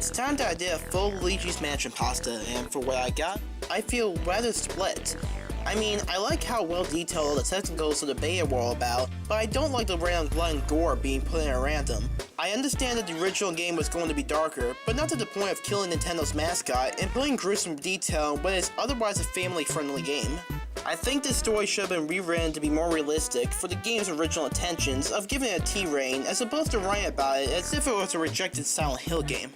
It's time that I did a full Luigi's Mansion pasta, and for what I got, I feel rather split. I mean, I like how well detailed the technicals of the beta were all about, but I don't like the random blood and gore being put in at random. I understand that the original game was going to be darker, but not to the point of killing Nintendo's mascot and putting gruesome detail when it's otherwise a family-friendly game. I think this story should have been rewritten to be more realistic for the game's original intentions of giving it a T-rating as opposed to writing about it as if it was a rejected Silent Hill game.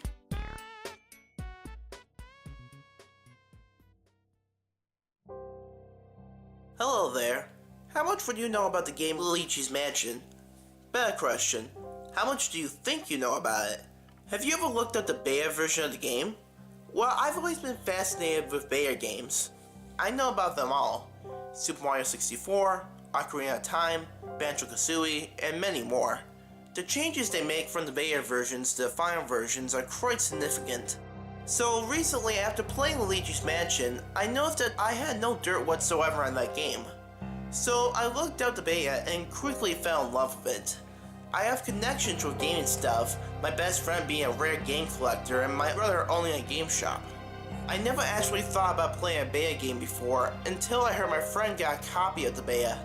Hello there. How much would you know about the game Luigi's Mansion? Better question, how much do you think you know about it? Have you ever looked at the beta version of the game? Well, I've always been fascinated with beta games. I know about them all. Super Mario 64, Ocarina of Time, Banjo-Kazooie, and many more. The changes they make from the beta versions to the final versions are quite significant. So recently, after playing Luigi's Mansion, I noticed that I had no dirt whatsoever on that game. So I looked out the beta and quickly fell in love with it. I have connections with gaming stuff, my best friend being a rare game collector and my brother owning a game shop. I never actually thought about playing a beta game before until I heard my friend got a copy of the beta.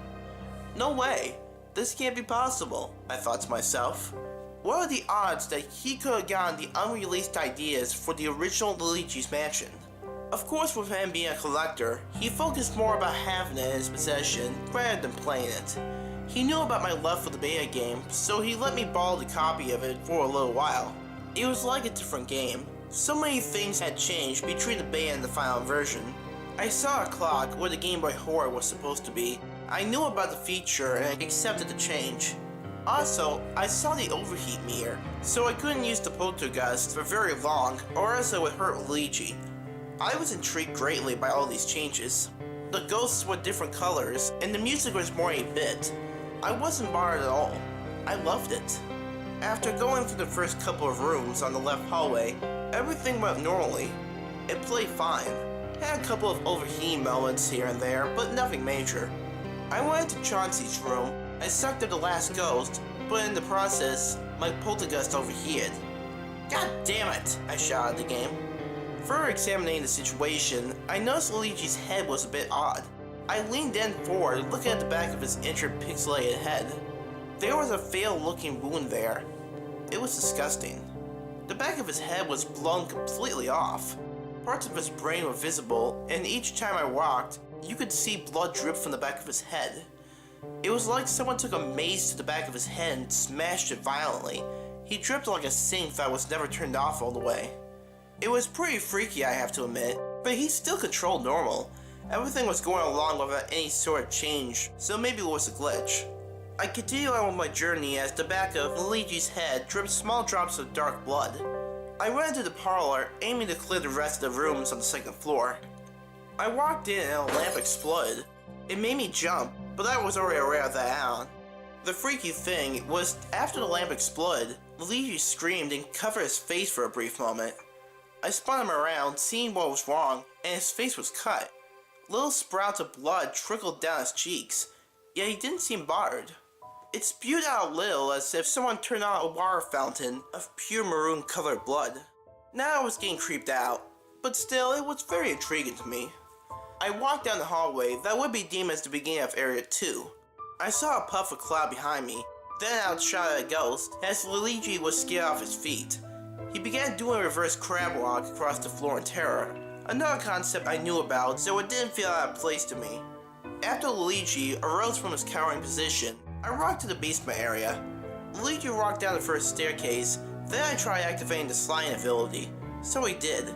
No way, this can't be possible, I thought to myself. What are the odds that he could have gotten the unreleased ideas for the original Luigi's Mansion? Of course, with him being a collector, he focused more about having it in his possession rather than playing it. He knew about my love for the beta game, so he let me borrow the copy of it for a little while. It was like a different game. So many things had changed between the beta and the final version. I saw a clock where the Game Boy Horror was supposed to be. I knew about the feature and accepted the change. Also, I saw the overheat meter, so I couldn't use the poltergeist for very long or else it would hurt Luigi. I was intrigued greatly by all these changes. The ghosts were different colors and the music was more 8-bit. I wasn't bothered at all. I loved it. After going through the first couple of rooms on the left hallway, everything went normally. It played fine. Had a couple of overheating moments here and there, but nothing major. I went into Chauncey's room. I sucked at the last ghost, but in the process, my poltergeist overheated. God damn it! I shouted at the game. Further examining the situation, I noticed Luigi's head was a bit odd. I leaned in forward, looking at the back of his injured pixelated head. There was a failed-looking wound there. It was disgusting. The back of his head was blown completely off. Parts of his brain were visible, and each time I walked, you could see blood drip from the back of his head. It was like someone took a mace to the back of his head and smashed it violently. He dripped like a sink that was never turned off all the way. It was pretty freaky, I have to admit, but he still controlled normal. Everything was going along without any sort of change, so maybe it was a glitch. I continued on with my journey as the back of Luigi's head dripped small drops of dark blood. I went into the parlor, aiming to clear the rest of the rooms on the second floor. I walked in and a lamp exploded. It made me jump, but I was already aware of that out. The freaky thing was, after the lamp exploded, Luigi screamed and covered his face for a brief moment. I spun him around, seeing what was wrong, and his face was cut. Little sprouts of blood trickled down his cheeks, yet he didn't seem bothered. It spewed out a little as if someone turned on a water fountain of pure maroon colored blood. Now I was getting creeped out, but still it was very intriguing to me. I walked down the hallway that would be deemed as the beginning of Area 2. I saw a puff of cloud behind me, then outshot at a ghost as Luigi was scared off his feet. He began doing a reverse crab walk across the floor in terror, another concept I knew about so it didn't feel out of place to me. After Luigi arose from his cowering position, I walked to the basement area. Luigi walked down the first staircase, then I tried activating the sliding ability, so he did.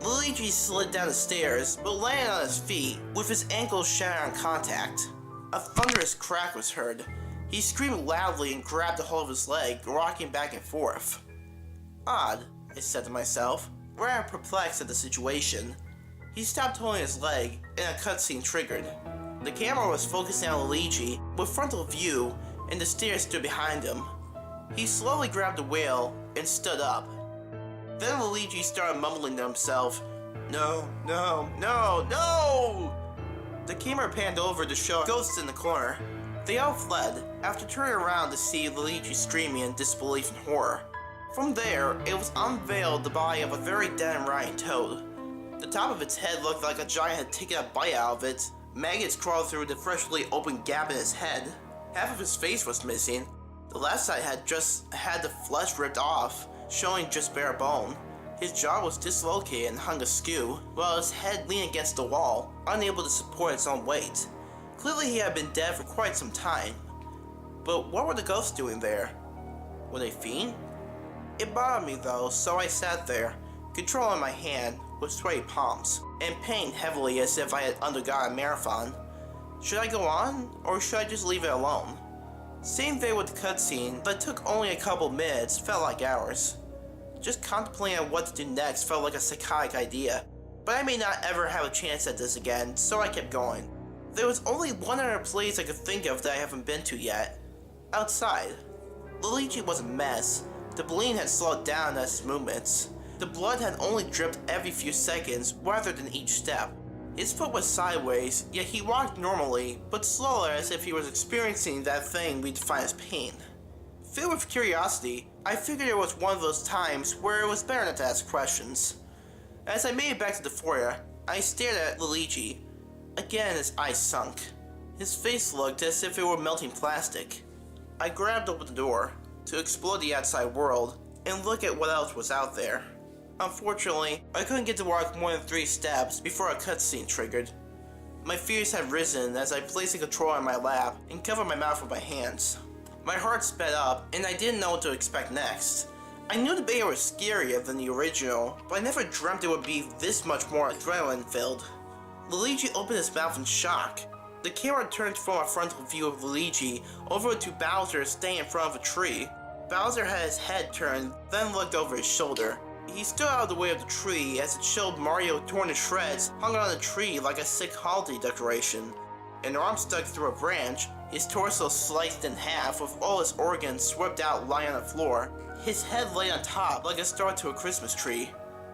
Luigi slid down the stairs, but landed on his feet, with his ankles shattered on contact. A thunderous crack was heard. He screamed loudly and grabbed a hold of his leg, rocking back and forth. Odd, I said to myself, rather perplexed at the situation. He stopped holding his leg, and a cutscene triggered. The camera was focusing on Luigi, with frontal view, and the stairs stood behind him. He slowly grabbed the wheel, and stood up. Then Luigi started mumbling to himself, "No, no, no, no!" The camera panned over to show ghosts in the corner. They all fled, after turning around to see Luigi screaming in disbelief and horror. From there, it was unveiled the body of a very dead and rotting toad. The top of its head looked like a giant had taken a bite out of it. Maggots crawled through the freshly opened gap in his head. Half of his face was missing. The left side had just had the flesh ripped off, showing just bare bone. His jaw was dislocated and hung askew, while his head leaned against the wall, unable to support its own weight. Clearly he had been dead for quite some time. But what were the ghosts doing there? Were they fiend? It bothered me though, so I sat there, controlling my hand with sweaty palms, and paying heavily as if I had undergone a marathon. Should I go on, or should I just leave it alone? Same thing with the cutscene that took only a couple minutes felt like hours. Just contemplating what to do next felt like a psychotic idea, but I may not ever have a chance at this again, so I kept going. There was only one other place I could think of that I haven't been to yet. Outside. Luigi was a mess. The bleeding had slowed down as his movements. The blood had only dripped every few seconds rather than each step. His foot was sideways, yet he walked normally, but slower as if he was experiencing that thing we define as pain. Filled with curiosity, I figured it was one of those times where it was better not to ask questions. As I made it back to the foyer, I stared at Luigi. Again his eyes sunk. His face looked as if it were melting plastic. I grabbed open the door to explore the outside world and look at what else was out there. Unfortunately, I couldn't get to walk more than 3 steps before a cutscene triggered. My fears had risen as I placed the controller in my lap and covered my mouth with my hands. My heart sped up and I didn't know what to expect next. I knew the beta was scarier than the original, but I never dreamt it would be this much more adrenaline-filled. Luigi opened his mouth in shock. The camera turned from a frontal view of Luigi over to Bowser standing in front of a tree. Bowser had his head turned, then looked over his shoulder. He stood out of the way of the tree as it showed Mario torn to shreds hung on the tree like a sick holiday decoration. An arm stuck through a branch, his torso sliced in half with all his organs swept out lying on the floor. His head lay on top like a star to a Christmas tree.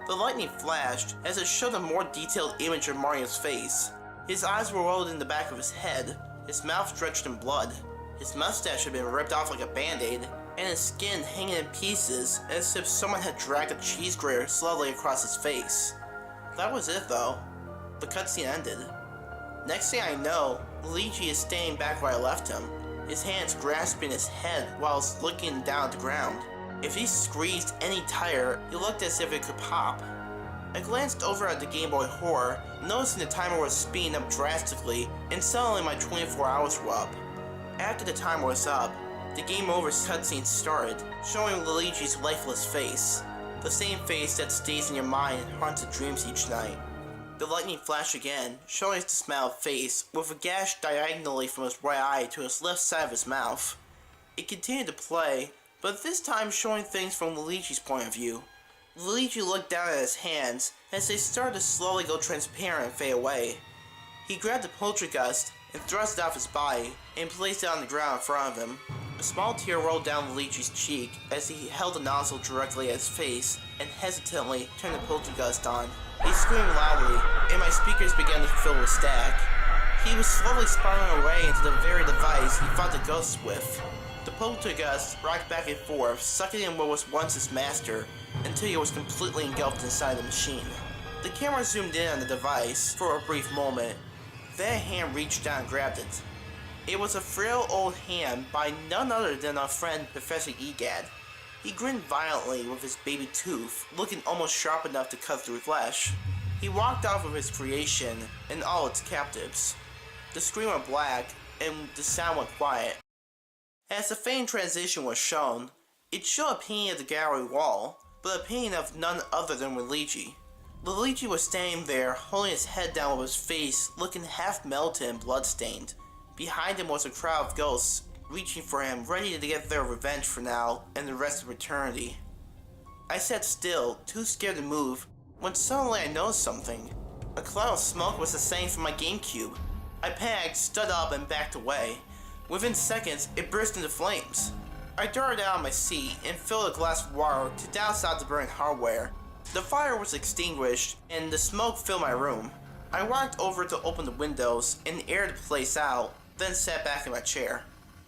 The lightning flashed as it showed a more detailed image of Mario's face. His eyes were rolled in the back of his head, his mouth drenched in blood. His mustache had been ripped off like a band-aid, and his skin hanging in pieces as if someone had dragged a cheese grater slowly across his face. That was it though. The cutscene ended. Next thing I know, Luigi is standing back where I left him, his hands grasping his head whilst looking down at the ground. If he squeezed any tighter, it looked as if it could pop. I glanced over at the Game Boy Horror, noticing the timer was speeding up drastically, and suddenly my 24 hours were up. After the timer was up, the Game Over cutscene started, showing Luigi's lifeless face. The same face that stays in your mind and haunts your dreams each night. The lightning flashed again, showing his dismembered face, with a gash diagonally from his right eye to his left side of his mouth. It continued to play, but this time showing things from Luigi's point of view. Luigi looked down at his hands as they started to slowly go transparent and fade away. He grabbed the poltergeist and thrust it off his body and placed it on the ground in front of him. A small tear rolled down Luigi's cheek as he held the nozzle directly at his face and hesitantly turned the poltergeist on. He screamed loudly, and my speakers began to fill with static. He was slowly spiraling away into the very device he fought the ghosts with. The poltergeist rocked back and forth, sucking in what was once his master, until he was completely engulfed inside the machine. The camera zoomed in on the device for a brief moment. Then a hand reached down and grabbed it. It was a frail old hand by none other than our friend Professor Egad. He grinned violently with his baby tooth, looking almost sharp enough to cut through flesh. He walked off with his creation and all its captives. The screen went black, and the sound went quiet. As the faint transition was shown, it showed a painting of the gallery wall, but a painting of none other than Luigi. Luigi was standing there, holding his head down with his face looking half melted and bloodstained. Behind him was a crowd of ghosts, reaching for him, ready to get their revenge for now and the rest of eternity. I sat still, too scared to move, when suddenly I noticed something. A cloud of smoke was ascending from my GameCube. I panicked, stood up, and backed away. Within seconds, it burst into flames. I darted out of my seat and filled a glass of water to douse out the burning hardware. The fire was extinguished, and the smoke filled my room. I walked over to open the windows and air the place out, then sat back in my chair.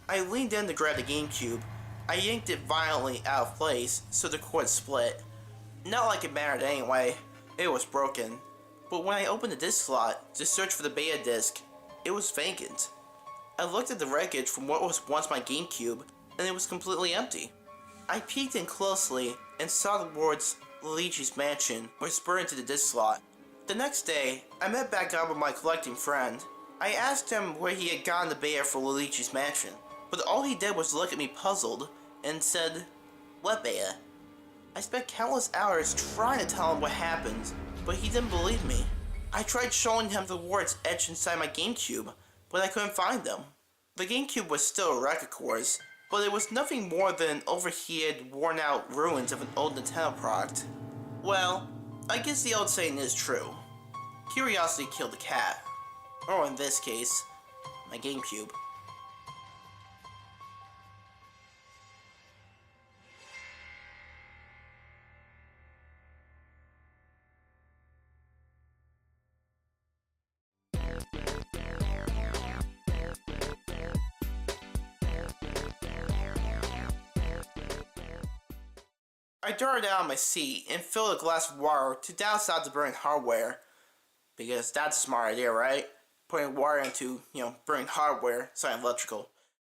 I leaned in to grab the GameCube. I yanked it violently out of place, so the cord split. Not like it mattered anyway, it was broken. But when I opened the disc slot to search for the beta disc, it was vacant. I looked at the wreckage from what was once my GameCube, and it was completely empty. I peeked in closely and saw the words Luigi's Mansion whisper into the disc slot. The next day, I met back up with my collecting friend. I asked him where he had gotten the beta for Luigi's Mansion, but all he did was look at me puzzled and said, "What beta?" I spent countless hours trying to tell him what happened, but he didn't believe me. I tried showing him the words etched inside my GameCube, but I couldn't find them. The GameCube was still a wreck, of course, but it was nothing more than overheated, worn-out ruins of an old Nintendo product. Well, I guess the old saying is true. Curiosity killed the cat. Or in this case, my GameCube. I darted out of my seat and filled a glass of water to douse out the burning hardware. Because that's a smart idea, right? Putting water into, burning hardware, something electrical.